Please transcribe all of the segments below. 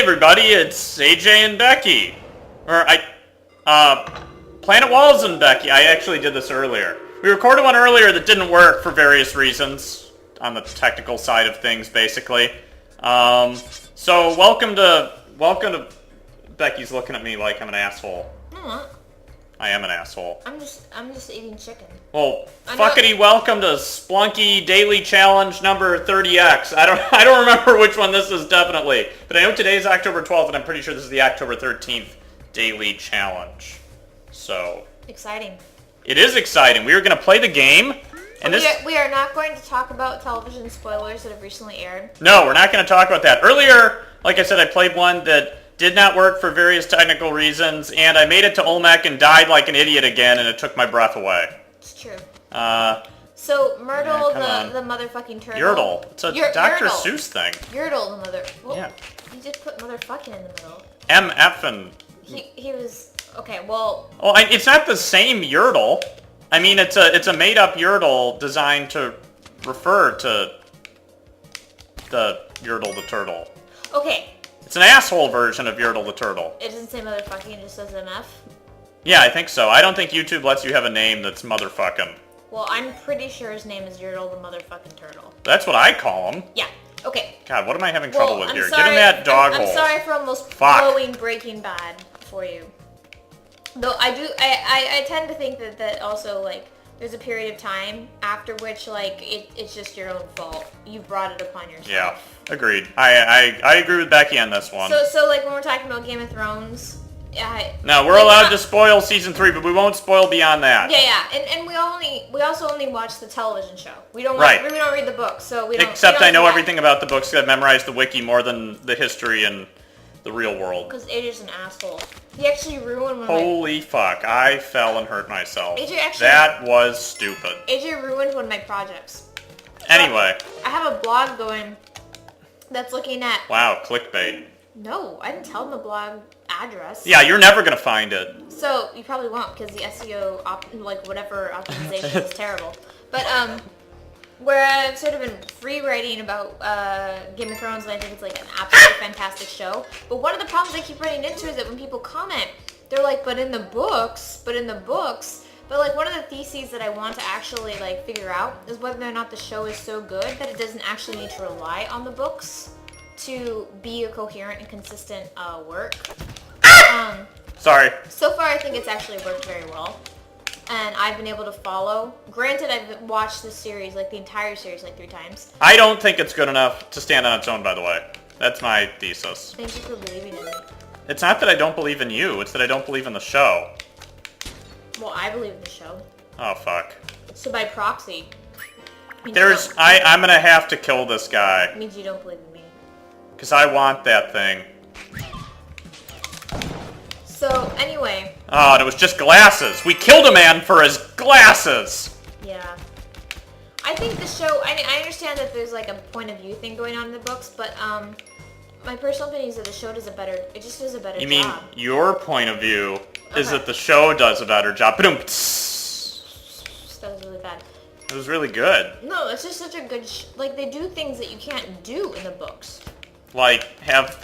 everybody, it's AJ and Becky. PlanetWalls and Becky. I actually did this earlier. We recorded one earlier that didn't work for various reasons, on the technical side of things, basically. So welcome to... Becky's looking at me like I'm an asshole. No, I am an asshole. I'm just eating chicken. Well, fuckity welcome to Spelunky Daily Challenge number 30X. I don't remember which one this is definitely, but I know today's October 12th, and I'm pretty sure this is the October 13th Daily Challenge. So exciting. It is exciting. We are going to play the game, and we are not going to talk about television spoilers that have recently aired. No, we're not going to talk about that. Earlier, like I said, I played one that did not work for various technical reasons, and I made it to Olmec and died like an idiot again, and it took my breath away. It's true. So, Myrtle, the motherfucking turtle. Yertle. It's a Dr. Seuss thing. Yertle, the mother... Well, yeah. He did put motherfucking in the middle. MF and... He was... Okay, well... Oh, it's not the same Yertle. I mean, it's a made-up Yertle designed to refer to the Yertle the turtle. Okay. It's an asshole version of Yertle the turtle. It doesn't say motherfucking, it just says MF? Yeah, I think so. I don't think YouTube lets you have a name that's motherfucking. Well, I'm pretty sure his name is Yertle the motherfucking turtle. That's what I call him. Yeah. Okay. God, what am I having trouble with here? Sorry, Get in that dog hole. I'm sorry for almost blowing Breaking Bad for you. Though I tend to think that also, like, there's a period of time after which, like, it's just your own fault. You brought it upon yourself. Yeah, agreed. I agree with Becky on this one. So like, when we're talking about Game of Thrones... No, we're allowed to spoil season 3, but we won't spoil beyond that. Yeah, and we also only watch the television show. We don't read the books, so we don't. Except I know everything about the books. I've memorized the wiki more than the history and the real world. Because AJ's an asshole. He actually ruined one. Holy fuck! I fell and hurt myself. AJ actually. That was stupid. AJ ruined one of my projects. Anyway. I have a blog going that's looking at. Wow, clickbait. No, I didn't tell him the blog address. Yeah, you're never gonna find it. So you probably won't, because the SEO whatever optimization is terrible. But where I've sort of been free writing about Game of Thrones, and I think it's like an absolutely fantastic show. But one of the problems I keep running into is that when people comment, they're like, but in the books. But like, one of the theses that I want to actually like figure out is whether or not the show is so good that it doesn't actually need to rely on the books to be a coherent and consistent work. Sorry. So far, I think it's actually worked very well, and I've been able to follow. Granted, I've watched this series, like the entire series, like 3 times. I don't think it's good enough to stand on its own, by the way. That's my thesis. Thank you for believing in me. It's not that I don't believe in you, it's that I don't believe in the show. Well, I believe in the show. Oh, fuck. So by proxy... I'm gonna have to kill this guy. It means you don't believe in me. Because I want that thing. So, anyway. Oh, and it was just glasses. We killed a man for his glasses. Yeah. I think the show, I understand that there's like a point of view thing going on in the books, but my personal opinion is that the show does a better job. You mean your point of view is that the show does a better job. That was really bad. It was really good. No, it's just such a good, like, they do things that you can't do in the books. Like, have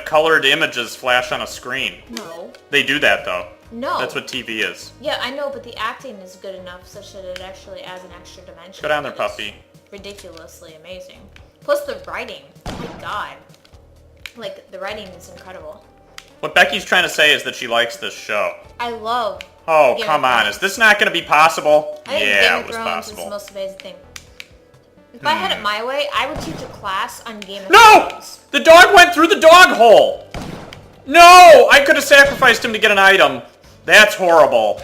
colored images flash on a screen. No. They do that, though. No. That's what TV is. Yeah, I know, but the acting is good enough such that it actually adds an extra dimension. Go down there, puppy. Ridiculously amazing. Plus the writing. Oh my god. Like, the writing is incredible. What Becky's trying to say is that she likes this show. I love Oh, come on. Is this not going to be possible? I think yeah, Game it was of Thrones possible. is the most amazing thing. If I had it my way, I would teach a class on Game of No! Thrones. The dog went through the dog hole! No! I could have sacrificed him to get an item. That's horrible.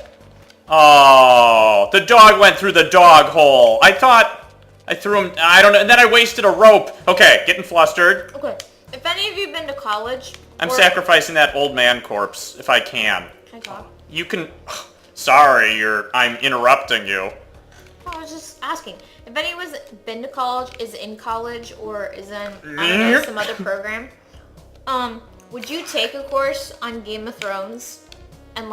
Oh, the dog went through the dog hole. I thought I threw him, I don't know, and then I wasted a rope. Okay, getting flustered. Okay, if any of you have been to college... I'm sacrificing that old man corpse, if I can. Can I talk? You can... Sorry, I'm interrupting you. I was just asking. If anyone's been to college, is in college, or is in, I don't know, some other program, would you take a course on Game of Thrones and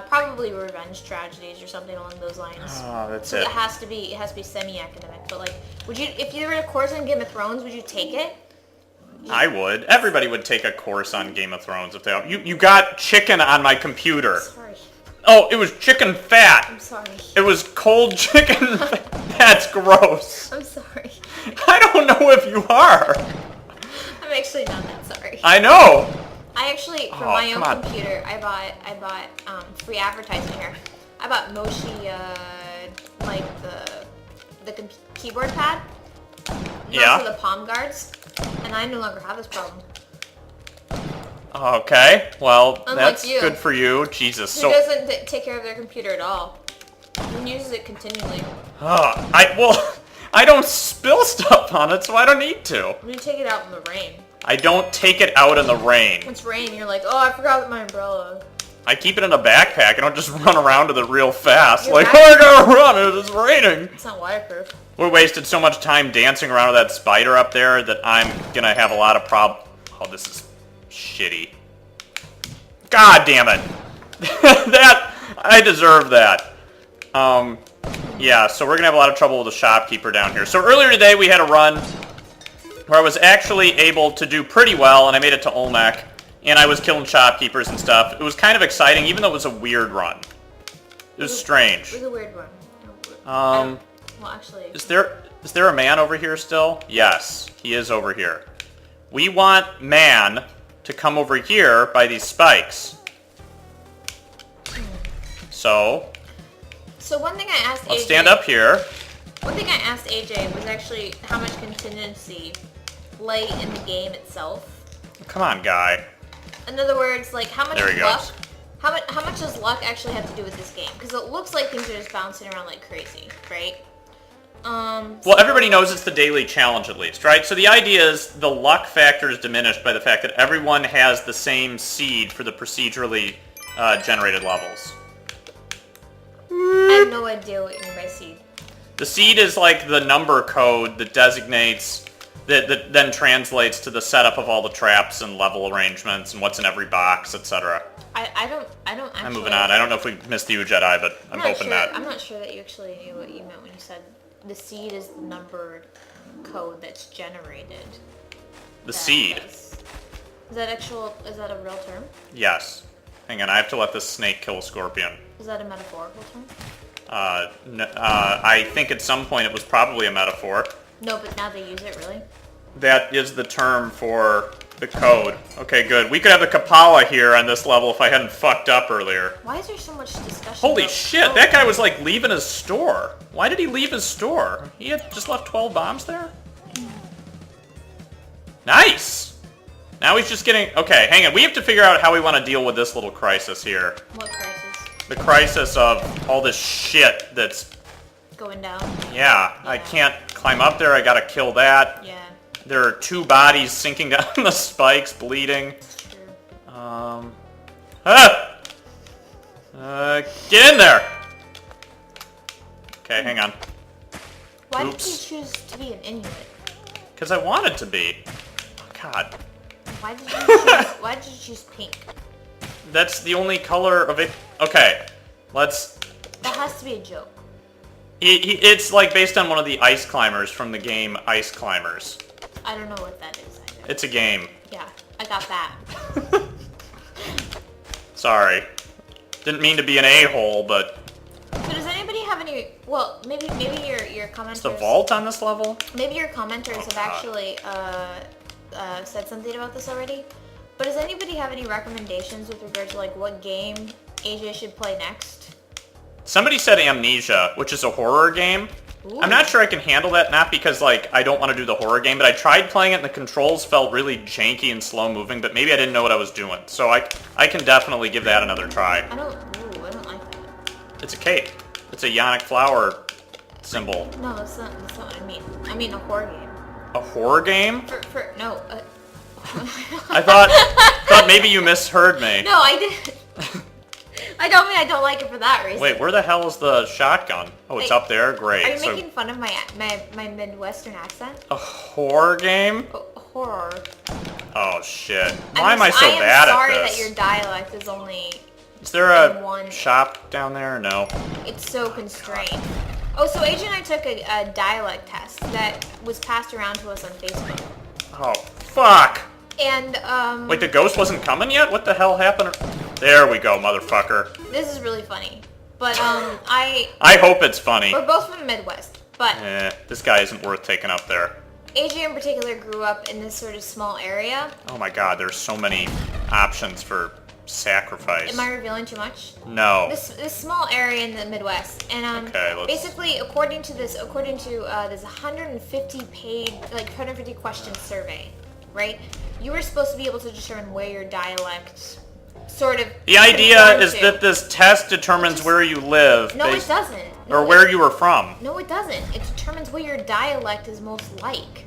probably revenge tragedies or something along those lines? Oh, that's so it. It has to be semi-academic, but like, would you, if you were in a course on Game of Thrones, would you take it? I would. Everybody would take a course on Game of Thrones if they... You got chicken on my computer. Sorry. Oh, it was chicken fat. I'm sorry. It was cold chicken fat. That's gross. I'm sorry. I don't know if you are. I'm actually not that sorry. I know. I actually, for my own computer, I bought free advertising here. I bought Moshi, like the keyboard pad. And also the palm guards, and I no longer have this problem. Okay, well, Unlike that's you, good for you. Jesus, who doesn't take care of their computer at all and uses it continually. I don't spill stuff on it, so I don't need to. You take it out in the rain. I don't take it out in the rain. When it's rain, you're like, oh, I forgot my umbrella. I keep it in a backpack. I don't just run around with it real fast. Like, oh, I gotta run, it's raining. It's not waterproof. We wasted so much time dancing around with that spider up there that I'm gonna have a lot of Oh, this is shitty. God damn it. I deserve that. Yeah, so we're gonna have a lot of trouble with the shopkeeper down here. So earlier today we had a run where I was actually able to do pretty well, and I made it to Olmec, and I was killing shopkeepers and stuff. It was kind of exciting, even though it was a weird run. It was strange. It was a weird run. Well, actually... Is there a man over here still? Yes, he is over here. We want man to come over here by these spikes. So one thing I asked AJ... Let's stand up here. One thing I asked AJ was actually how much contingency lay in the game itself. Come on, guy. In other words, like, how much There he luck... goes. How much does luck actually have to do with this game? Because it looks like things are just bouncing around like crazy, right? Well, everybody knows it's the daily challenge at least, right? So the idea is the luck factor is diminished by the fact that everyone has the same seed for the procedurally generated levels. I have no idea what you mean by seed. The seed is like the number code that designates, that then translates to the setup of all the traps and level arrangements and what's in every box, etc. I don't actually... I'm moving on. I don't know if we missed the Jedi, but I'm hoping that. I'm not sure that you actually knew what you meant when you said the seed is the numbered code that's generated. The seed. Is that a real term? Yes. Hang on, I have to let this snake kill a scorpion. Is that a metaphorical term? I think at some point it was probably a metaphor. No, but now they use it, really? That is the term for the code. Okay, good. We could have a Kapala here on this level if I hadn't fucked up earlier. Why is there so much discussion? Holy shit, that guy was like leaving his store. Why did he leave his store? He had just left 12 bombs there? Nice! Now he's just getting... Okay, hang on. We have to figure out how we want to deal with this little crisis here. What crisis? The crisis of all this shit that's... Going down? Yeah, I can't climb up there. I gotta kill that. Yeah. There are 2 bodies sinking down the spikes, bleeding. That's true. Get in there! Okay, hang on. Why Oops. did you choose to be an Inuit? Because I wanted to be. Oh, God. Why did you choose pink? That's the only color of it. Okay, let's... That has to be a joke. It's like based on one of the ice climbers from the game Ice Climbers. I don't know what that is either. It's a game. Yeah, I got that. Sorry. Didn't mean to be an a-hole, but... So does anybody have any... Well, maybe your commenters... Is the vault on this level? Maybe your commenters have actually said something about this already. But does anybody have any recommendations with regard to like what game AJ should play next? Somebody said Amnesia, which is a horror game. Ooh. I'm not sure I can handle that, not because like I don't want to do the horror game, but I tried playing it and the controls felt really janky and slow moving, but maybe I didn't know what I was doing. So I can definitely give that another try. I don't like that. It's a cape. It's a yonic flower symbol. No, that's not what I mean. I mean a horror game. A horror game? No. I thought maybe you misheard me. No, I didn't. I don't mean I don't like it for that reason. Wait, where the hell is the shotgun? Oh, it's up there? Great. Are you making fun of my Midwestern accent? A horror game? Horror. Oh, shit. Why am I so bad at this? I'm sorry that your dialect is only... Is there a shop down there? No. It's so constrained. Oh, so AJ and I took a dialect test that was passed around to us on Facebook. Oh, Fuck! And, Wait, the ghost wasn't coming yet? What the hell happened? There we go, motherfucker. this is really funny. But, I hope it's funny. we're both from the Midwest, but This guy isn't worth taking up there. AJ in particular grew up in this sort of small area. Oh my god, there's so many options for sacrifice. Am I revealing too much? No. This small area in the Midwest, and Okay, basically according to this 150 page, like 150 question survey, right? You were supposed to be able to determine where your dialect sort of. The idea conformed is to. that this test determines where you live. No, it doesn't. Or where you were from. No, it doesn't. It determines what your dialect is most like.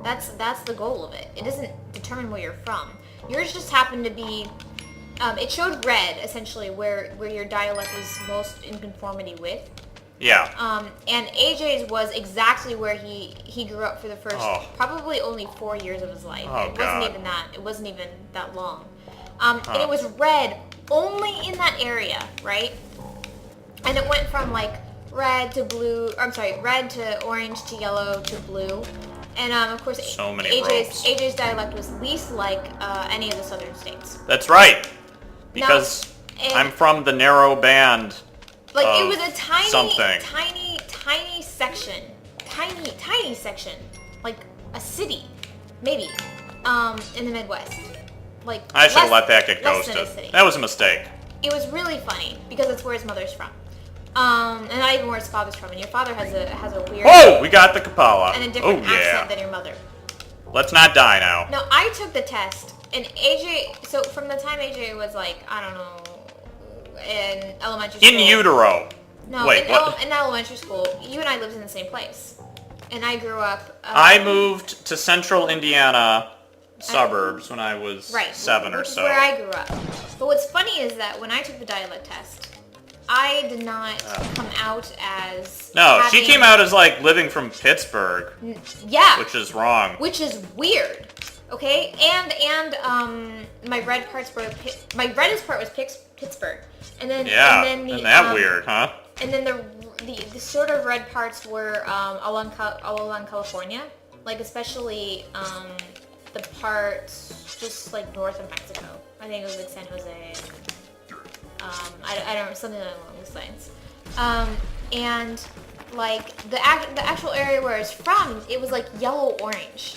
That's the goal of it. It doesn't determine where you're from. Yours just happened to be. It showed red essentially where your dialect was most in conformity with. Yeah. And AJ's was exactly where he grew up for the first probably only 4 years of his life. Oh, It God. wasn't even that long. And it was red only in that area, right? And it went from like red to blue. Red to orange to yellow to blue. And of course, So many ropes. AJ's dialect was least like any of the southern states. That's right. Because I'm from the narrow band. Like it was a tiny section, like a city, maybe, in the Midwest. Like I should have let that get less than a ghosted. city. That was a mistake. It was really funny because it's where his mother's from, and not even where his father's from. And your father has a weird Oh, we got the Kapala. and a different Oh, yeah. accent than your mother. Let's not die now. No, I took the test, and AJ. So from the time AJ was like, I don't know, in elementary school. In utero. No, Wait, what? In elementary school, you and I lived in the same place, and I grew up. I moved to central Indiana suburbs when I was 7 or which so. is where I grew up. But what's funny is that when I took the dialect test, I did not come out as. No, she having- came out as like living from Pittsburgh, Yeah. which is wrong. Which is weird. Okay, and my red parts were my reddest part was Pittsburgh, and then Yeah, and then the, isn't that weird, huh? And then the sort of red parts were all along California, like especially the parts just like north of Mexico. I think it was like San Jose. I don't know, something along those lines. And like the actual area where it's from, it was like yellow orange.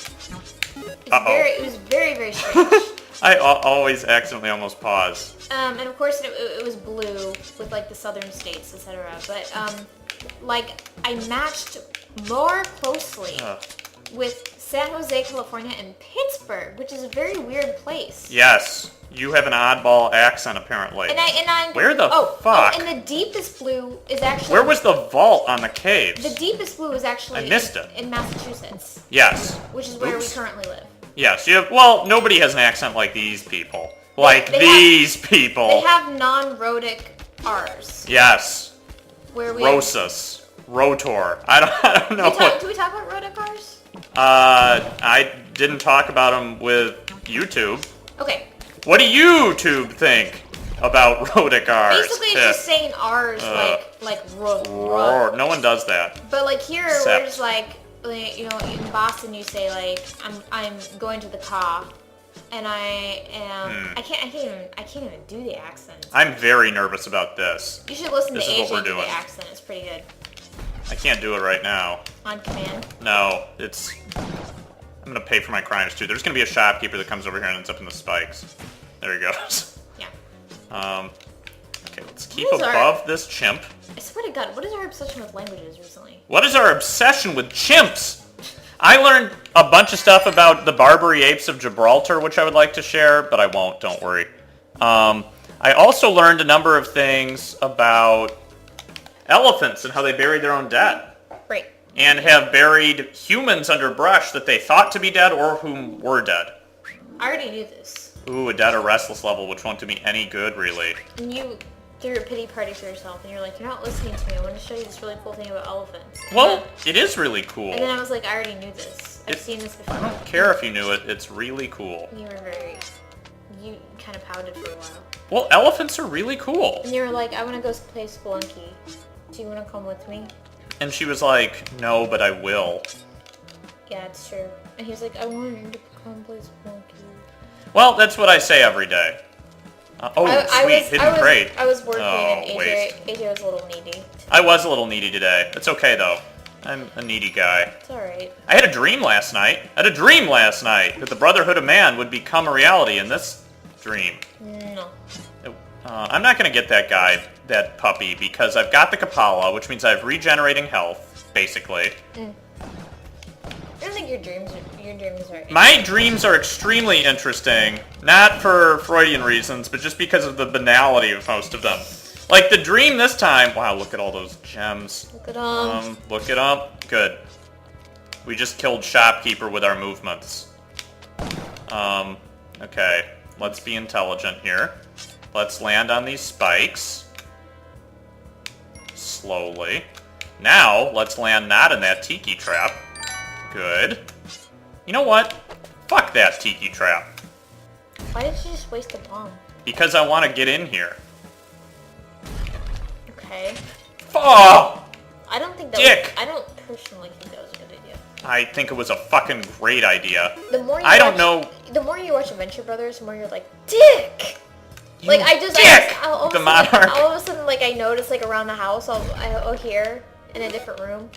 It was very, very strange. I always accidentally almost pause. And of course it was blue with like the southern states, etc. But like I matched more closely with San Jose, California, and Pittsburgh, which is a very weird place. Yes, you have an oddball accent apparently. And I'm Where the fuck? Oh, and the deepest blue is actually. Where was the vault on the caves? The deepest blue is actually. I missed it. In Massachusetts. Yes. Which is where we currently live. Yes, you have. Well, nobody has an accent like these people. Like these people. They have non-rhotic R's. Yes. Where we. Rosus. Rotor. I don't know Do we talk about rhotic R's? I didn't talk about them with YouTube. Okay. What do YouTube think about rhotic R's? Basically, it's just saying R's like roar. No one does that. But like here, we're just like, you know, in Boston, you say like, I'm going to the car, and I am. I can't even do the accent. I'm very nervous about this. You should listen to This is what AJ we're do doing. the accent. It's pretty good. I can't do it right now. On command. No, it's. I'm gonna pay for my crimes too. There's gonna be a shopkeeper that comes over here and ends up in the spikes. There he goes. Yeah. Okay, let's keep above this chimp. I swear to God, what is our obsession with languages recently? What is our obsession with chimps? I learned a bunch of stuff about the Barbary apes of Gibraltar, which I would like to share, but I won't, don't worry. I also learned a number of things about elephants and how they bury their own dead. Right. And have buried humans under brush that they thought to be dead or whom were dead. I already knew this. Ooh, a dead or restless level, which won't do me any good, really. And you threw a pity party for yourself, and you're like, you're not listening to me. I want to show you this really cool thing about elephants. Well, it is really cool. And then I was like, I already knew this. I've seen this before. I don't care if you knew it. It's really cool. You kind of pouted for a while. Well, elephants are really cool. And you were like, I want to go play Spelunky. Do you want to come with me? And she was like, no, but I will. Yeah, it's true. And he was like, I want you to Come play Spelunky. Well, that's what I say every day. Sweet, hidden crate. I was working and waste. AJ was a little needy. I was a little needy today. It's okay, though. I'm a needy guy. It's alright. I had a dream last night. I had a dream last night that the Brotherhood of Man would become a reality in this dream. No. I'm not going to get that guy, that puppy, because I've got the Kapala, which means I have regenerating health, basically. I don't think your dreams are... My dreams are extremely interesting, not for Freudian reasons, but just because of the banality of most of them. Like, the dream this time... Wow, look at all those gems. Look at them. Look it up. Good. We just killed Shopkeeper with our movements. Okay. Let's be intelligent here. Let's land on these spikes. Slowly. Now, let's land not in that tiki trap. Good. You know what? Fuck that tiki trap. Why did you just waste a bomb? Because I want to get in here. Okay. Oh! I don't think that Dick! I don't personally think that was a good idea. I think it was a fucking great idea. The more you I don't know... The more you watch Adventure Brothers, the more you're like, Dick! You like, dick! all The of monarch. All of a sudden, like, I notice, like, around the house, I'll hear, in a different room,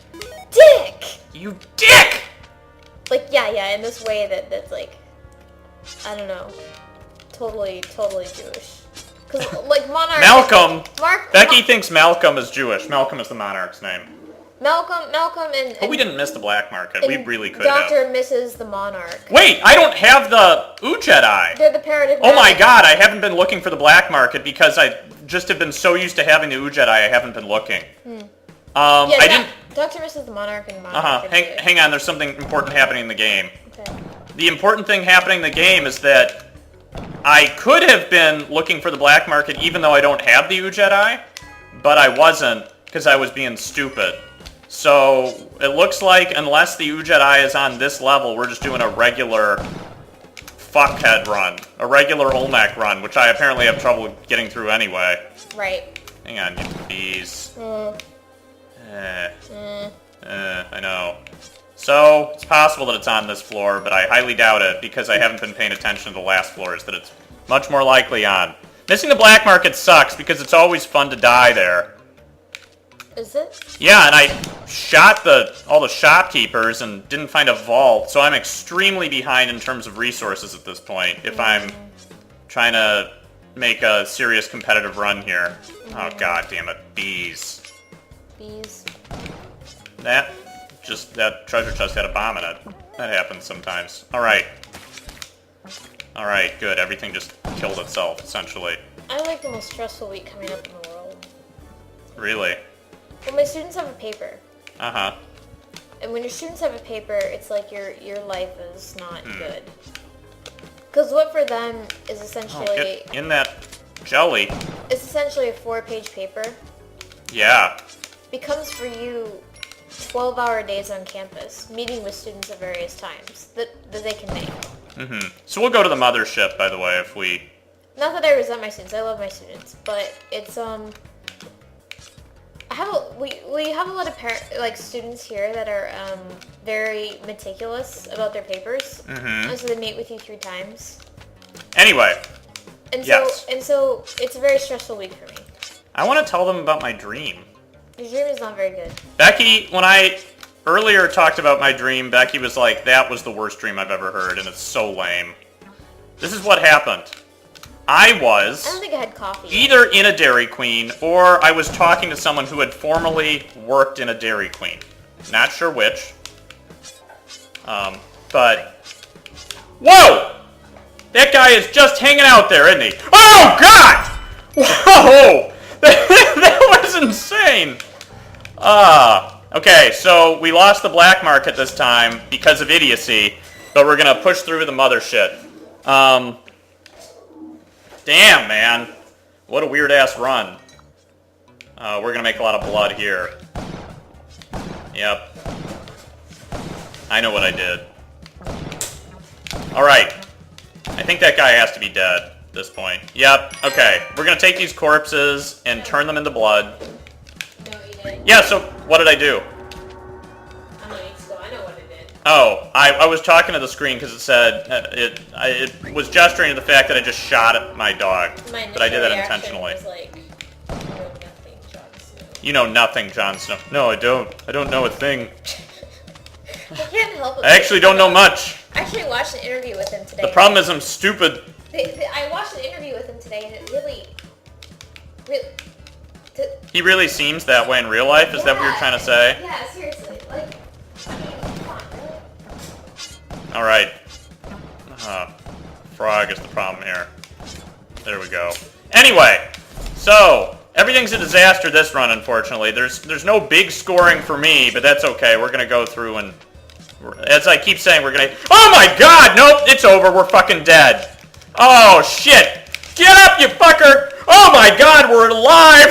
Dick! You dick! Like, yeah, in this way that's, like, I don't know, totally Jewish. Because, like, Monarch... Malcolm! Becky thinks Malcolm is Jewish. Malcolm is the monarch's name. Malcolm and... But we didn't miss the black market. We really could Dr. have. and Mrs. the Monarch. Wait, I don't have the Jedi. They're the paradigm. Oh my god, I haven't been looking for the black market because I just have been so used to having the Jedi, I haven't been looking. I didn't... Dr. and Mrs. the Monarch and the Monarch. Hang on, there's something important happening in the game. Okay. The important thing happening in the game is that I could have been looking for the black market even though I don't have the Jedi, but I wasn't because I was being stupid. So it looks like unless the Jedi is on this level, we're just doing a regular fuckhead run. A regular Olmec run, which I apparently have trouble getting through anyway. Right. Hang on, you bees. I know. So, it's possible that it's on this floor, but I highly doubt it because I haven't been paying attention to the last floors that it's much more likely on. Missing the black market sucks because it's always fun to die there. Is it? Yeah, and I shot all the shopkeepers and didn't find a vault, so I'm extremely behind in terms of resources at this point if I'm trying to make a serious competitive run here. Oh god damn it, bees. Bees. That treasure chest had a bomb in it. That happens sometimes. Alright. Alright, good. Everything just killed itself, essentially. I like the most stressful week coming up in the world. Really? Well, my students have a paper. Uh-huh. And when your students have a paper, it's like your life is not good. Because what for them is essentially... Oh, get in that jelly. It's essentially a 4-page paper. Yeah. Becomes for you 12-hour days on campus, meeting with students at various times that they can make. So we'll go to the mothership, by the way, if we... Not that I resent my students, I love my students, but it's, we have a lot of students here that are very meticulous about their papers, and so they meet with you 3 times. Anyway, and yes. So it's a very stressful week for me. I want to tell them about my dream. Your dream is not very good. Becky, when I earlier talked about my dream, Becky was like, that was the worst dream I've ever heard, and it's so lame. This is what happened. I don't think I had coffee yet. either in a Dairy Queen, or I was talking to someone who had formerly worked in a Dairy Queen. Not sure which. But... Whoa! That guy is just hanging out there, isn't he? Oh, God! Whoa! That was insane! Okay, so we lost the black market this time because of idiocy, but we're gonna push through the mothership. Damn, man. What a weird-ass run. We're gonna make a lot of blood here. Yep. I know what I did. Alright. I think that guy has to be dead at this point. Yep, okay. We're gonna take these corpses and turn them into blood. No, you didn't. Yeah, so what did I do? I'm not need to go. I know what I did. Oh, I was talking to the screen because it said it was gesturing to the fact that I just shot at my dog, but I did that intentionally. Was like, you know nothing, Jon Snow. You know nothing, Jon Snow. No, I don't. I don't know a thing. I can't help it. I actually don't know much. I actually watched an interview with him today. The problem is I'm stupid. I watched an interview with him today, and it really. He really seems that way in real life? Is that what you're trying to say? Yeah, seriously. Like, I mean, come on, really? Alright. Frog is the problem here. There we go. Anyway, so, everything's a disaster this run, unfortunately. There's no big scoring for me, but that's okay. We're gonna go through and... As I keep saying, we're gonna... Oh my god! Nope, it's over. We're fucking dead. Oh, shit! Get up, you fucker! Oh my god, we're alive!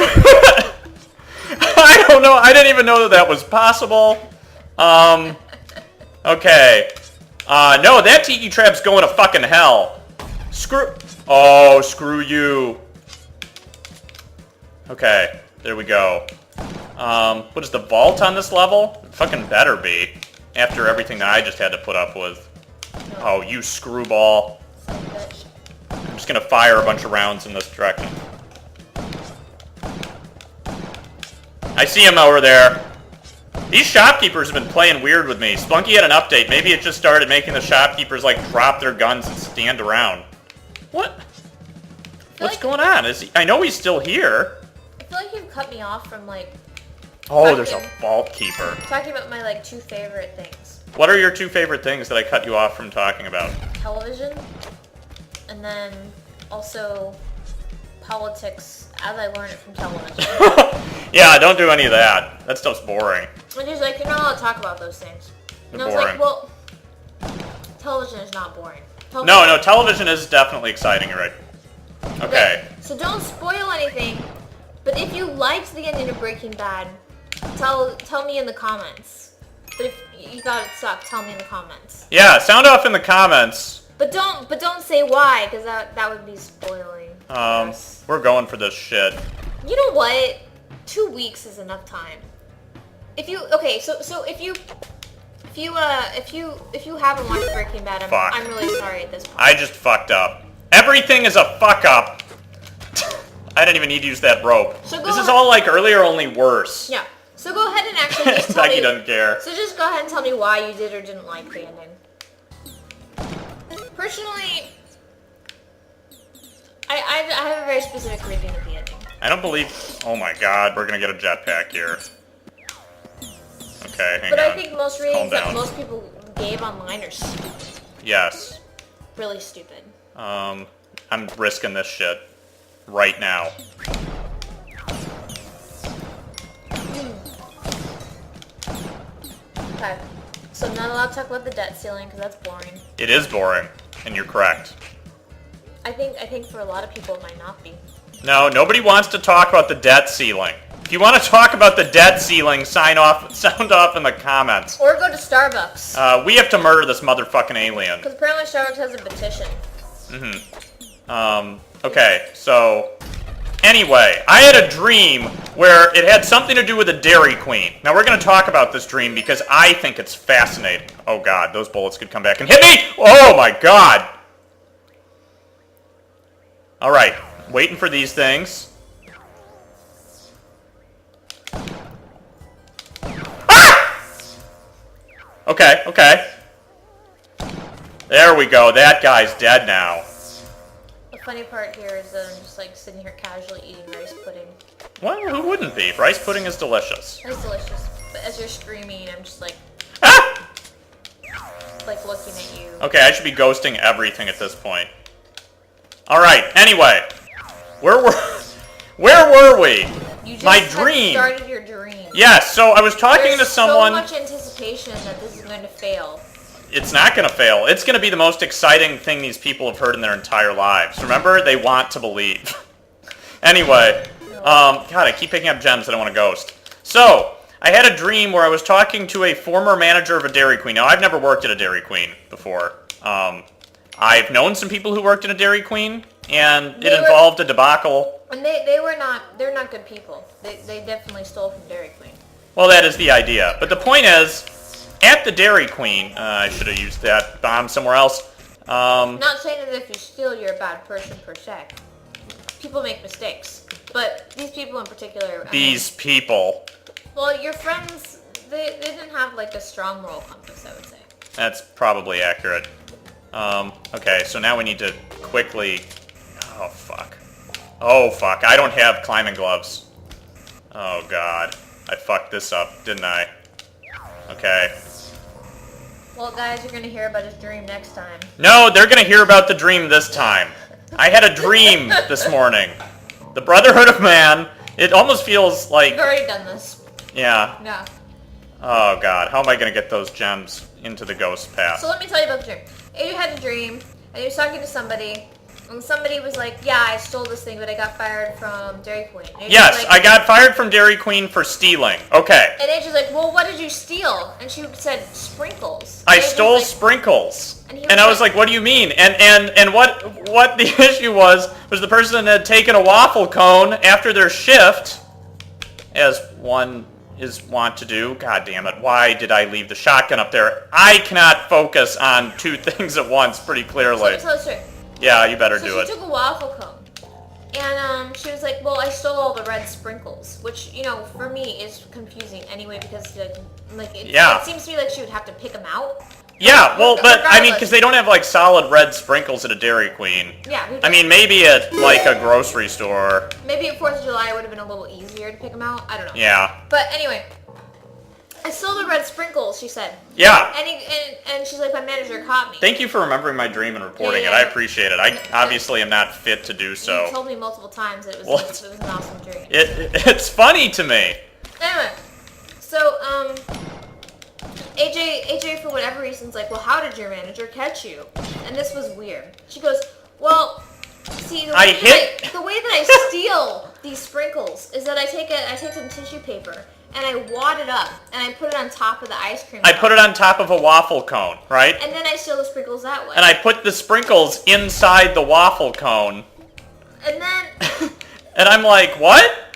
I don't know. I didn't even know that was possible. Okay. No, that tiki trap's going to fucking hell. Oh, screw you. Okay, there we go. What is the vault on this level? It fucking better be. After everything that I just had to put up with. Oh, you screwball. I'm just gonna fire a bunch of rounds in this direction. I see him over there. These shopkeepers have been playing weird with me. Spelunky had an update. Maybe it just started making the shopkeepers, like, drop their guns and stand around. What? What's going on? I know he's still here. I feel like you've cut me off from, like... Oh, there's a vault keeper. Talking about my, like, 2 favorite things. What are your 2 favorite things that I cut you off from talking about? Television. And then, also, politics, as I learned it from television. Yeah, don't do any of that. That stuff's boring. And he's like, you're not allowed to talk about those things. And I was like, well, television is not boring. No, television is definitely exciting, right? Okay. So don't spoil anything, but if you liked the ending of Breaking Bad, tell me in the comments. But if you thought it sucked, tell me in the comments. Yeah, sound off in the comments. But don't say why, because that would be spoiling. We're going for this shit. You know what? 2 weeks is enough time. If you haven't watched Breaking Bad, I'm really sorry at this point. I just fucked up. Everything is a fuck up. I didn't even need to use that rope. This is all like earlier, only worse. Yeah. So go ahead and actually just tell me. Becky doesn't care. So just go ahead and tell me why you did or didn't like the ending. Personally, I have a very specific reason of the ending. I don't believe... Oh my god, we're gonna get a jetpack here. Okay, hang on. But I think most readings that most people gave online are stupid. Yes. Really stupid. I'm risking this shit. Right now. Okay. So I'm not allowed to talk about the debt ceiling because that's boring. It is boring, and you're correct. I think for a lot of people it might not be. No, nobody wants to talk about the debt ceiling. If you want to talk about the debt ceiling, sound off in the comments. Or go to Starbucks. We have to murder this motherfucking alien. Because apparently Starbucks has a petition. Okay, so... Anyway, I had a dream where it had something to do with a Dairy Queen. Now, we're going to talk about this dream because I think it's fascinating. Oh, God, those bullets could come back and hit me! Oh, my God! All right, waiting for these things. Ah! Okay. There we go. That guy's dead now. The funny part here is that I'm just like sitting here casually eating rice pudding. Well, who wouldn't be? Rice pudding is delicious. It's delicious. But as you're screaming, I'm just like... Ah! Like looking at you. Okay, I should be ghosting everything at this point. Alright, anyway. Where were we? You just My dream. started your dream. Yes, so I was talking to someone... There's so much anticipation that this is going to fail. It's not going to fail. It's going to be the most exciting thing these people have heard in their entire lives. Remember? They want to believe. Anyway. God, I keep picking up gems that I want to ghost. So, I had a dream where I was talking to a former manager of a Dairy Queen. Now, I've never worked at a Dairy Queen before. I've known some people who worked at a Dairy Queen, and it involved a debacle. And they're not good people. They definitely stole from Dairy Queen. Well, that is the idea. But the point is, at the Dairy Queen. I should have used that bomb somewhere else. Not saying that if you steal, you're a bad person per se. People make mistakes. But these people in particular... These people. Well, your friends, they didn't have, like, a strong moral compass, I would say. That's probably accurate. Okay, so now we need to quickly... Oh, fuck. Oh, fuck. I don't have climbing gloves. Oh, God. I fucked this up, didn't I? Okay. Well, guys, you're gonna hear about his dream next time. No, they're gonna hear about the dream this time. I had a dream this morning. The Brotherhood of Man. It almost feels like... You've already done this. Yeah. Yeah. Oh, God. How am I gonna get those gems into the ghost path? So let me tell you about the dream. Adrian had a dream, and he was talking to somebody, and somebody was like, yeah, I stole this thing, but I got fired from Dairy Queen. Yes, like, I got fired from Dairy Queen for stealing. Okay. And Adrian's like, well, what did you steal? And she said, sprinkles. I stole sprinkles. And I was like, what do you mean? And what the issue was the person had taken a waffle cone after their shift, as one is wont to do. God damn it, why did I leave the shotgun up there? I cannot focus on two things at once pretty clearly. So let me tell the story. Yeah, you better do So it. she took a waffle cone. And she was like, well, I stole all the red sprinkles, which, you know, for me is confusing anyway because, it seems to me like she would have to pick them out. Yeah, well, but, I mean, regardless. because they don't have, like, solid red sprinkles at a Dairy Queen. Yeah. I mean, maybe at, like, a grocery store. Maybe at 4th of July it would have been a little easier to pick them out. I don't know. Yeah. But anyway, I stole the red sprinkles, she said. Yeah. And she's like, my manager caught me. Thank you for remembering my dream and reporting it. Yeah. I appreciate it. I obviously am not fit to do so. You told me multiple times that it was an awesome dream. It's funny to me. Anyway, so, AJ, for whatever reason, is like, well, how did your manager catch you? And this was weird. She goes, well, see, the way that I steal these sprinkles is that I take some tissue paper and I wad it up and I put it on top of the ice cream cone. I put it on top of a waffle cone, right? And then I steal the sprinkles that way. And I put the sprinkles inside the waffle cone. And then... And I'm like, what?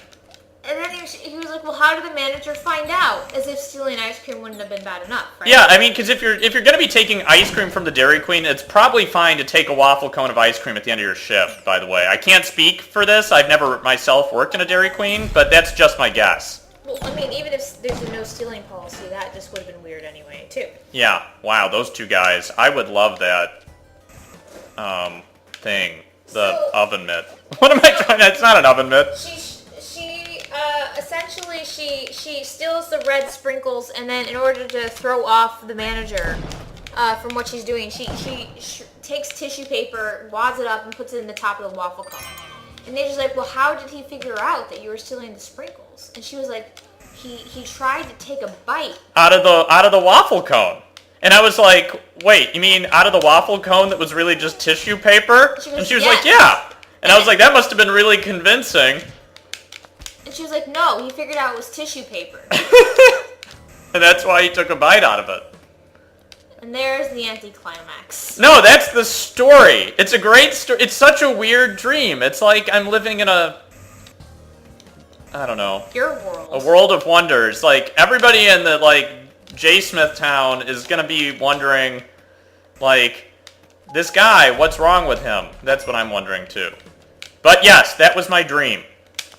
And then he was like, well, how did the manager find out? As if stealing ice cream wouldn't have been bad enough, right? Yeah, I mean, because if you're going to be taking ice cream from the Dairy Queen, it's probably fine to take a waffle cone of ice cream at the end of your shift, by the way. I can't speak for this. I've never myself worked in a Dairy Queen, but that's just my guess. Well, I mean, even if there's a no stealing policy, that just would have been weird anyway, too. Yeah, wow, those two guys. I would love that thing. The oven mitt. What am I trying to... It's not an oven mitt. Essentially, she steals the red sprinkles, and then in order to throw off the manager from what she's doing, she takes tissue paper, wads it up, and puts it in the top of the waffle cone. And they're just like, well, how did he figure out that you were stealing the sprinkles? And she was like, he tried to take a bite out of the waffle cone. And I was like, wait, you mean out of the waffle cone that was really just tissue paper? And she was like, yeah. And I was like, that must have been really convincing. And she was like, no, he figured out it was tissue paper. And that's why he took a bite out of it. And there's the anticlimax. No, that's the story. It's a great story. It's such a weird dream. It's like I'm living in I don't know. Your world. A world of wonders. Like, everybody in the, J. Smith town is gonna be wondering, this guy, what's wrong with him? That's what I'm wondering, too. But yes, that was my dream.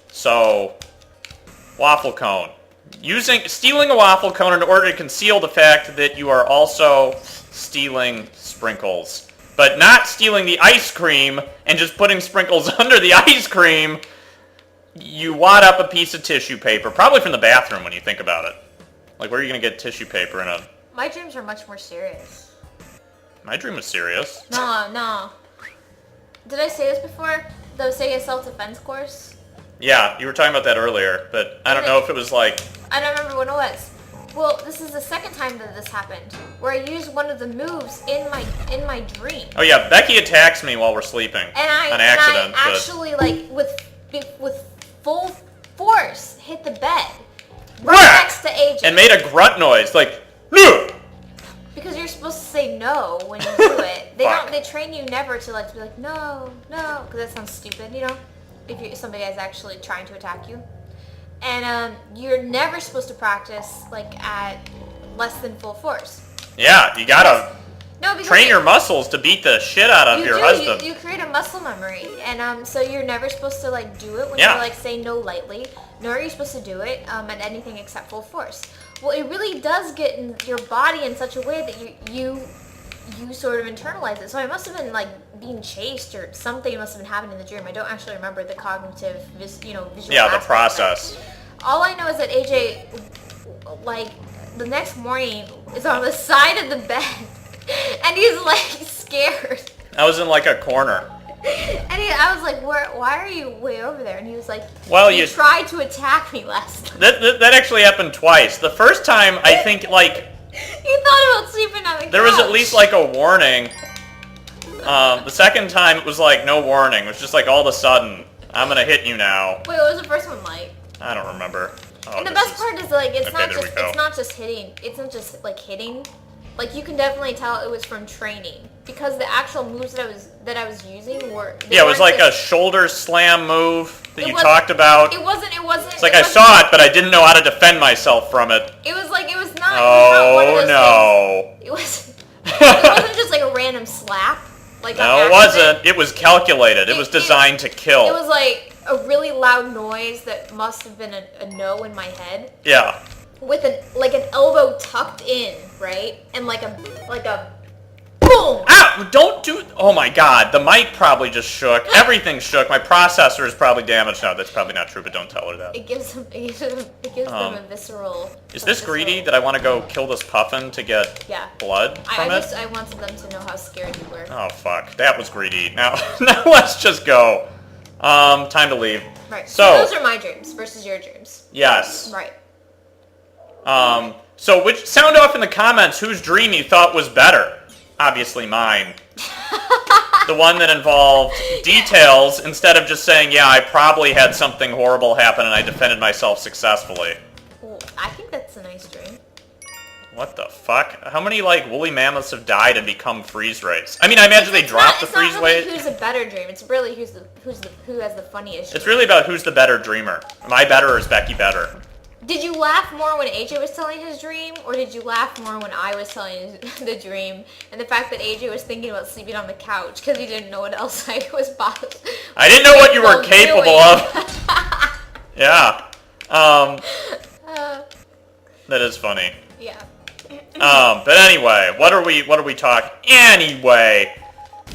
So, waffle cone. Stealing a waffle cone in order to conceal the fact that you are also stealing sprinkles. But not stealing the ice cream and just putting sprinkles under the ice cream. You wad up a piece of tissue paper, probably from the bathroom when you think about it. Like, where are you going to get tissue paper in a... My dreams are much more serious. My dream was serious. No. Did I say this before? The Sega self-defense course? Yeah, you were talking about that earlier, but I don't know if it was like... I don't remember when it was. Well, this is the second time that this happened, where I used one of the moves in my dream. Oh yeah, Becky attacks me while we're sleeping. And on accident. And I actually, with full force, hit the bed. Right next to AJ. And made a grunt noise, like, no! Because you're supposed to say no when you do it. They train you never to be like, no, because that sounds stupid, you know? If somebody is actually trying to attack you. And you're never supposed to practice, at less than full force. Yeah, you gotta because train your muscles to beat the shit out of your husband. You create a muscle memory, and so you're never supposed to like do it when Yeah. you like say no lightly, nor are you supposed to do it at anything except full force. Well, it really does get in your body in such a way that you sort of internalize it. So I must have been like being chased or something must have been happening in the dream. I don't actually remember the cognitive, visual. Yeah, the aspect process. of it. All I know is that AJ, like, the next morning is on the side of the bed, and he's like scared. I was in like a corner. And I was like, why are you way over there? And he was like, well, you tried to attack me last time. That actually happened twice. The first time, I think, like... You thought about sleeping on the couch. There was at least like a warning. The second time, it was like no warning. It was just like all of a sudden, I'm gonna hit you now. Wait, what was the first one like? I don't remember. Oh, and the best part is like it's okay, not just hitting. It's not just like hitting. Like you can definitely tell it was from training because the actual moves that I was using were. Yeah, it was like a shoulder slam move that you talked about. It wasn't. It's like I saw it, but I didn't know how to defend myself from it. It was like it was not. Oh no! It wasn't just like a random slap. Like no, it wasn't. It was calculated. It was designed to kill. It was like a really loud noise that must have been a no in my head. Yeah. With an elbow tucked in, right? And like a boom! Ah! Don't do... Oh my god, the mic probably just shook. Everything shook. My processor is probably damaged. No, that's probably not true, but don't tell her that. It gives them a visceral... Is this greedy that I want to go kill this puffin to get blood from it? I wanted them to know how scared you were. Oh fuck, that was greedy. Now let's just go. Time to leave. Right, so those are my dreams versus your dreams. Yes. Right. So sound off in the comments whose dream you thought was better. Obviously mine. The one that involved details instead of just saying, yeah, I probably had something horrible happen and I defended myself successfully. Well, I think that's a nice dream. What the fuck? How many, like, woolly mammoths have died and become freeze rays? I mean, I imagine they dropped the freeze weight. It's not really who's a better dream. It's really who has the funniest dream. It's really about who's the better dreamer. Am I better or is Becky better? Did you laugh more when AJ was telling his dream, or did you laugh more when I was telling the dream? And the fact that AJ was thinking about sleeping on the couch because he didn't know what else I was possible. I didn't know what you were capable of. Yeah. That is funny. Yeah. But anyway, what are we talking? Anyway,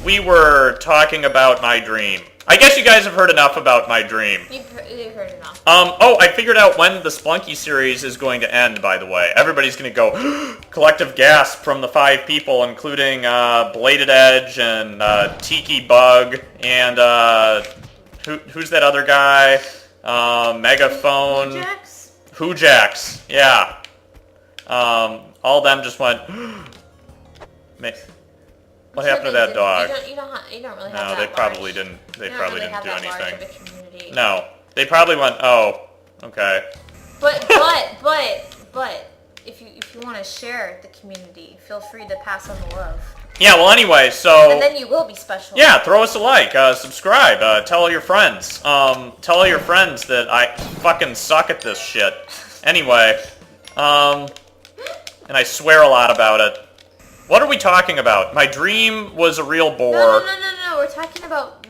we were talking about my dream. I guess you guys have heard enough about my dream. You've heard enough. Oh, I figured out when the Spelunky series is going to end, by the way. Everybody's going to go, collective gasp from the 5 people, including Bladed Edge and Tiki Bug and who's that other guy? Megaphone. Hoojax, yeah. All of them just went, what happened to that dog? You don't really have No, that they probably large. didn't. They probably really didn't do have that large anything. of a community. No, they probably went. Oh, okay. But if you want to share the community, feel free to pass on the love. Yeah. Well, anyway, so. And then you will be special. Yeah, throw us a like, subscribe, tell all your friends. Tell all your friends that I fucking suck at this shit. Anyway, and I swear a lot about it. What are we talking about? My dream was a real bore. No. We're talking about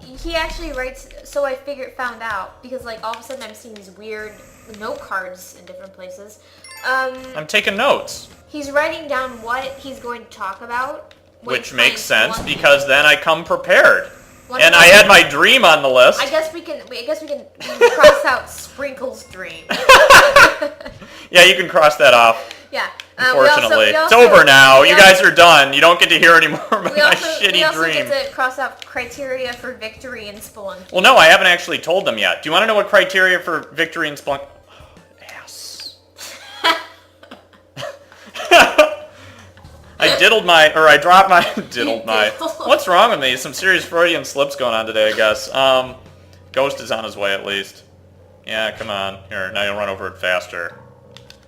he actually writes. So I found out because like all of a sudden I'm seeing these weird note cards in different places. I'm taking notes. He's writing down what he's going to talk about. Which makes sense because then I come prepared. And I had my dream on the list. I guess we can cross out Sprinkle's dream. Yeah, you can cross that off. Yeah. Unfortunately, it's over now. You guys are done. You don't get to hear any more about my shitty dream. We also get to cross out criteria for victory in Spelunky. Well, no, I haven't actually told them yet. Do you want to know what criteria for victory in Spelunky? Ass. I dropped my, what's wrong with me? Some serious Freudian slips going on today, I guess. Ghost is on his way at least. Yeah, come on. Here, now you'll run over it faster.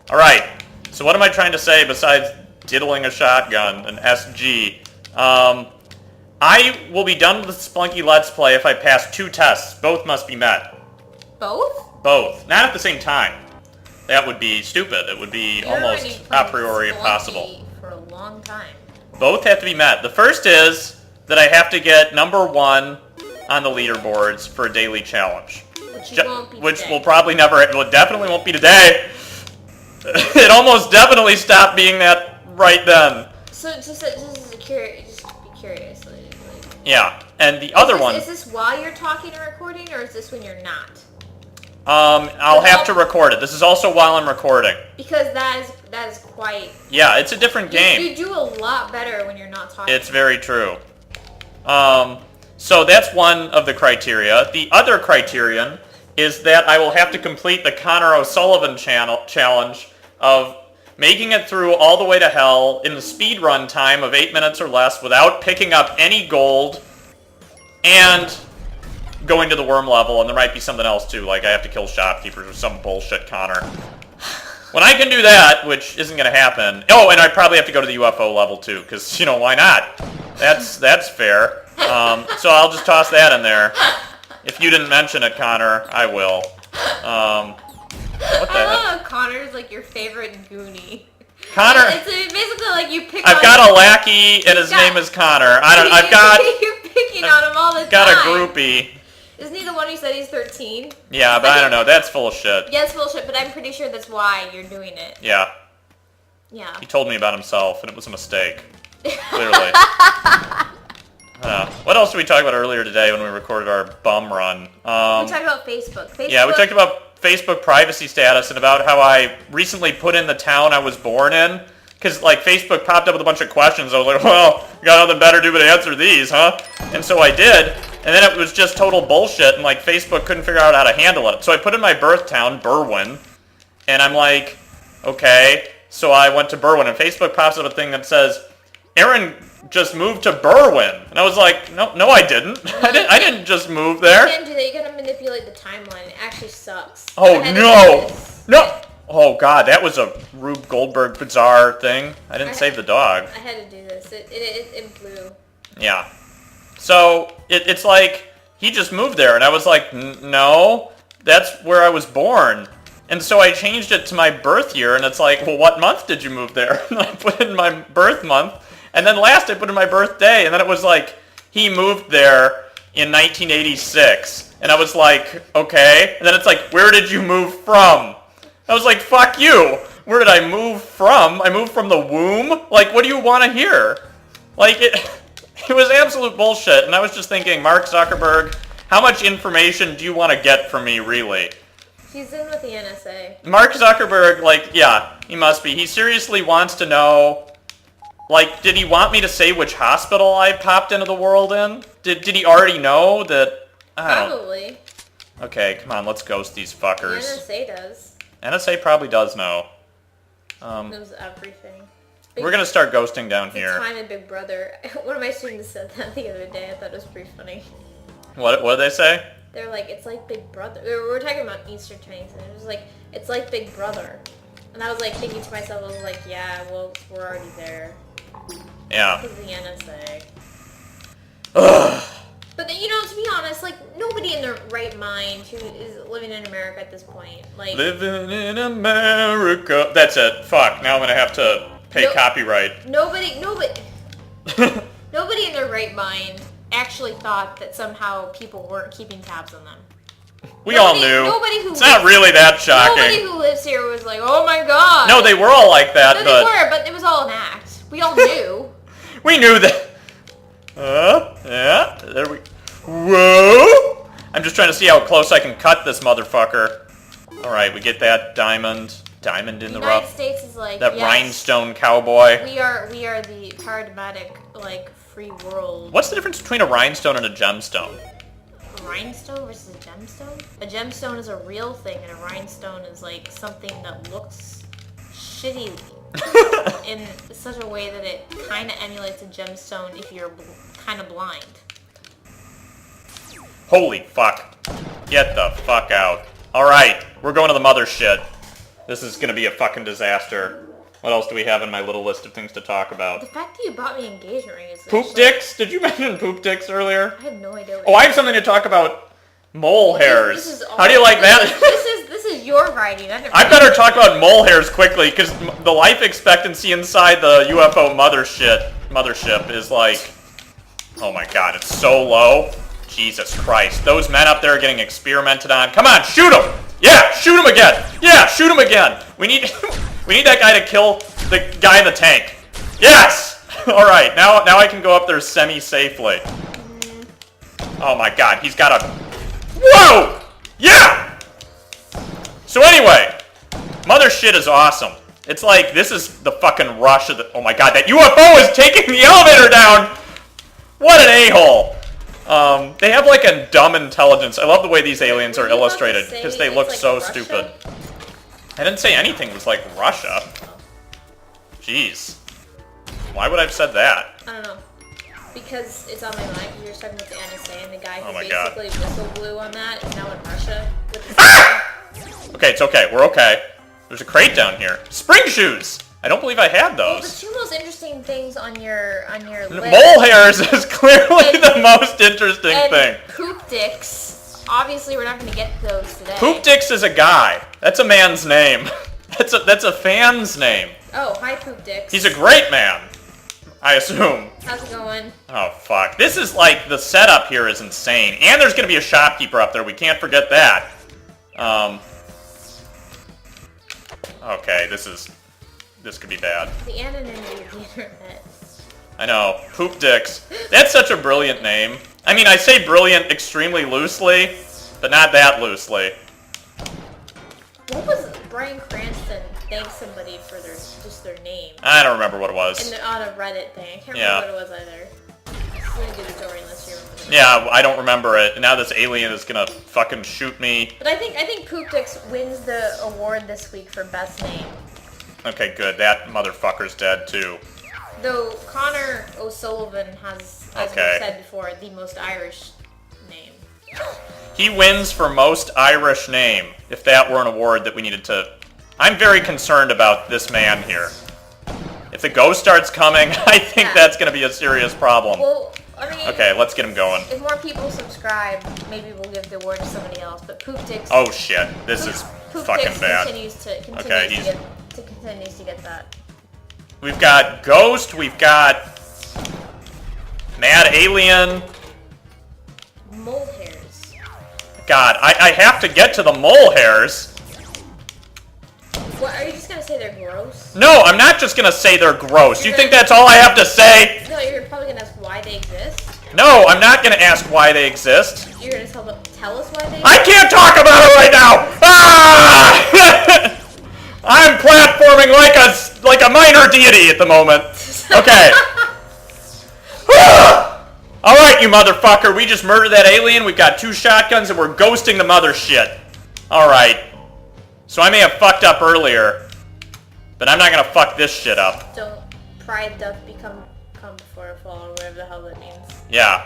Alright, so what am I trying to say besides diddling a shotgun, an SG? I will be done with the Spelunky Let's Play if I pass 2 tests. Both must be met. Both? Both. Not at the same time. That would be stupid. It would be You're already almost playing a priori Spelunky impossible. for a long time. Both have to be met. The first is that I have to get #1 on the leaderboards for a daily challenge. Which you won't be Which today. will probably never, well, definitely won't be today. It almost definitely stopped being that right then. So just be curious. Yeah, and the other one... Is this while you're talking and recording, or is this when you're not? I'll have to record it. This is also while I'm recording. Because that is quite... Yeah, it's a different game. You do a lot better when you're not talking. It's very true. So that's one of the criteria. The other criterion is that I will have to complete the Connor O'Sullivan challenge of making it through all the way to hell in the speed run time of 8 minutes or less without picking up any gold and going to the worm level, and there might be something else too, like I have to kill shopkeepers or some bullshit, Connor. When I can do that, which isn't going to happen... Oh, and I probably have to go to the UFO level too, because, you know, why not? That's fair. So I'll just toss that in there. If you didn't mention it, Connor, I will. What the heck? I love Connor's like your favorite Goonie. Connor... It's basically like you pick I've on got him. a lackey, and his name is Connor. I've got... You're picking on him all the time. Got a groupie. Isn't he the one who said he's 13? Yeah, but I don't know. That's full of shit. Yeah, it's bullshit, but I'm pretty sure that's why you're doing it. Yeah. Yeah. He told me about himself, and it was a mistake. Clearly. What else did we talk about earlier today when we recorded our bum run? We talked about Facebook. Yeah, we talked about Facebook privacy status and about how I recently put in the town I was born in. Because, like, Facebook popped up with a bunch of questions. I was like, well, you got nothing better to do but answer these, huh? And so I did. And then it was just total bullshit, and, like, Facebook couldn't figure out how to handle it. So I put in my birth town, Berwyn, and I'm like, okay. So I went to Berwyn, and Facebook pops up a thing that says, Aaron just moved to Berwyn. And I was like, no, I didn't. I didn't just move there. You can't do that. You gotta manipulate the timeline. It actually sucks. Oh, no! No! Oh, God, that was a Rube Goldberg bizarre thing. I didn't save the dog. I had to do this. It blew. Yeah. So, it's like, he just moved there, and I was like, no, that's where I was born. And so I changed it to my birth year, and it's like, well, what month did you move there? And I put in my birth month, and then last I put in my birthday, and then it was like, he moved there in 1986. And I was like, okay. And then it's like, where did you move from? I was like, fuck you. Where did I move from? I moved from the womb? Like, what do you want to hear? Like, it was absolute bullshit. And I was just thinking, Mark Zuckerberg, how much information do you want to get from me, really? He's in with the NSA. Mark Zuckerberg, like, yeah, he must be. He seriously wants to know, like, did he want me to say which hospital I popped into the world in? Did he already know that? Probably. Okay, come on, let's ghost these fuckers. The NSA does. NSA probably does know. Knows everything. We're gonna start ghosting down here. Time and Big Brother. One of my students said that the other day. I thought it was pretty funny. What did they say? They're like, it's like Big Brother. We were talking about Eastern Chinese, and it was like, it's like Big Brother. And I was like thinking to myself, I was like, yeah, well, we're already there. Yeah. Because of the NSA. Ugh. But you know, to be honest, like nobody in their right mind who is living in America at this point, like Living in America. That's it. Fuck. Now I'm gonna have to pay copyright. Nobody in their right mind actually thought that somehow people weren't keeping tabs on them. We all knew. It's not really that shocking. Nobody who lives here was like, oh my god. No, they were all like that. No, they were, but it was all an act. We all knew. We knew that. Yeah, there we... Whoa! I'm just trying to see how close I can cut this motherfucker. Alright, we get that diamond in the rough. United States is like, that yes, rhinestone cowboy. We are the paradigmatic, like, free world. What's the difference between a rhinestone and a gemstone? A rhinestone versus a gemstone? A gemstone is a real thing, and a rhinestone is, like, something that looks shitty in such a way that it kind of emulates a gemstone if you're kind of blind. Holy fuck. Get the fuck out. Alright, we're going to the mothership. This is gonna be a fucking disaster. What else do we have in my little list of things to talk about? The fact that you bought me engagement ring is Poop dicks? Did you mention poop dicks earlier? I have no idea what Oh, I have something to talk about Mole hairs. This is How do you like that? This is your writing. I better talk about mole hairs quickly, because the life expectancy inside the UFO mothership is like, oh my god, it's so low. Jesus Christ. Those men up there are getting experimented on. Come on, shoot them! Yeah, shoot him again! Yeah, shoot him again! We need that guy to kill the guy in the tank. Yes! Alright, now I can go up there semi-safely. Oh my god, he's got a... Whoa! Yeah! So anyway, Mothership is awesome. It's like, this is the fucking rush of the... Oh my god, that UFO is taking the elevator down! What an a-hole! They have like a dumb intelligence. I love the way these aliens are illustrated, because they look so stupid. I didn't say anything was like Russia. Jeez. Why would I have said that? I don't know. Because it's on my mind. You were talking about the NSA, and the guy who God. basically whistle blew on that is now in Russia. With the Okay, it's okay. We're okay. There's a crate down here. Spring shoes! I don't believe I had Well, the those. two most interesting things on your list. Mole hairs is clearly the most interesting thing. Poop dicks. Obviously, we're not going to get those today. Poop Dicks is a guy. That's a man's name. That's a fan's name. Oh, hi, Poop Dicks. He's a great man, I assume. How's it going? Oh, fuck. This is like, the setup here is insane. And there's gonna be a shopkeeper up there. We can't forget that. Okay, this could be bad. The anonymity of the internet. I know. Poop Dicks. That's such a brilliant name. I mean, I say brilliant extremely loosely, but not that loosely. What was Bryan Cranston thank somebody for their name? I don't remember what it was. On a Reddit thing. I can't remember what it was either. It's really good story unless you remember. Yeah, I don't remember it. And now this alien is gonna fucking shoot me. But I think Poop Dicks wins the award this week for best name. Okay, good. That motherfucker's dead too. Though Connor O'Sullivan has, as we said before, the most Irish name. He wins for most Irish name, if that were an award that we needed to... I'm very concerned about this man here. If the ghost starts coming, I think that's going to be a serious problem. Well, I mean... Okay, let's get him going. If more people subscribe, maybe we'll give the award to somebody else, but Poop Dicks... Oh shit, this is fucking bad. Continues to get that. We've got Ghost, we've got... Mad Alien... Mole hairs. God, I have to get to the mole hairs. What, are you just gonna say they're gross? No, I'm not just gonna say they're gross. You think that's all I have to say? No, you're probably gonna ask why they exist. No, I'm not gonna ask why they exist. You're gonna tell us why they exist? I can't talk about it right now! Ah! I'm platforming like a minor deity at the moment. Okay. Alright, you motherfucker, we just murdered that alien, we've got 2 shotguns, and we're ghosting the mothership. Alright. So I may have fucked up earlier, but I'm not gonna fuck this shit up. Don't pride doth come before a fall, or whatever the hell that means. Yeah.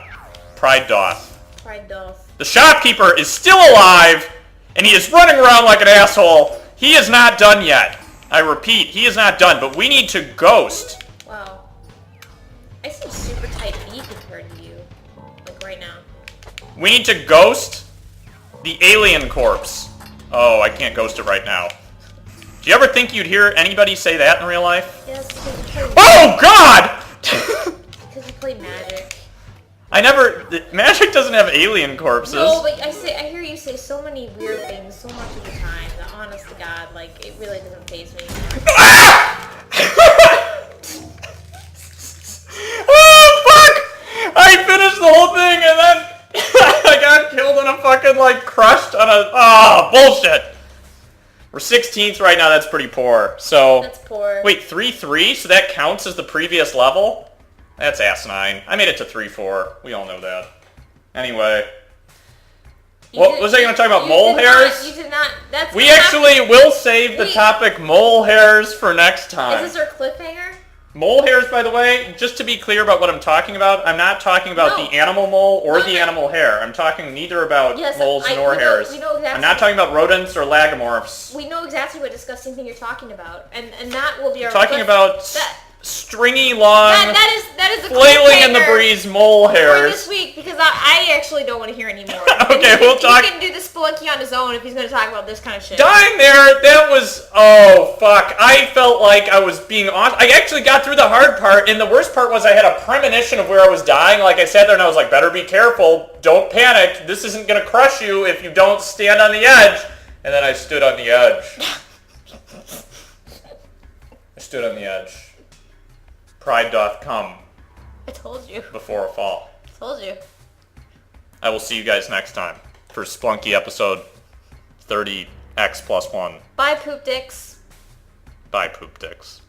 Pride doth. Pride doth. The shopkeeper is still alive, and he is running around like an asshole. He is not done yet. I repeat, he is not done, but we need to ghost. Wow. I seem super tight B compared to you. Like right now. We need to ghost the alien corpse. Oh, I can't ghost it right now. Do you ever think you'd hear anybody say that in real life? Yes, because you play Oh, God! Because you play Magic. Magic doesn't have alien corpses. No, but I hear you say so many weird things so much of the time that, honest to God, like, it really doesn't faze me. Oh, fuck! I finished the whole thing and then I got killed in a fucking, like, crushed on a... Oh, bullshit! We're 16th right now, that's pretty poor. So... That's poor. Wait, 3-3? So that counts as the previous level? That's asinine. I made it to 3-4. We all know that. Anyway. What was I going to talk about? Mole hairs? You did not. That's we actually will save the topic mole hairs for next time. Is this our cliffhanger? Mole hairs, by the way, just to be clear about what I'm talking about, I'm not talking about the animal mole or the animal hair. I'm talking neither about moles nor hairs. We know exactly. I'm not talking about rodents or lagomorphs. We know exactly what disgusting thing you're talking about, and that will be our. Talking about stringy, long, that is the flailing in the breeze mole hairs. for this week, because I actually don't want to hear anymore. Okay, we'll talk. He can do the Spelunky on his own if he's going to talk about this kind of shit. Dying there, that was, oh fuck. I felt like I was being on. I actually got through the hard part, and the worst part was I had a premonition of where I was dying. Like I sat there and I was like, better be careful, don't panic. This isn't gonna crush you if you don't stand on the edge. And then I stood on the edge. I stood on the edge. Pride doth come. I told you. Before a fall. I told you. I will see you guys next time for Spelunky episode 30X+1. Bye, poop dicks. Bye, poop dicks.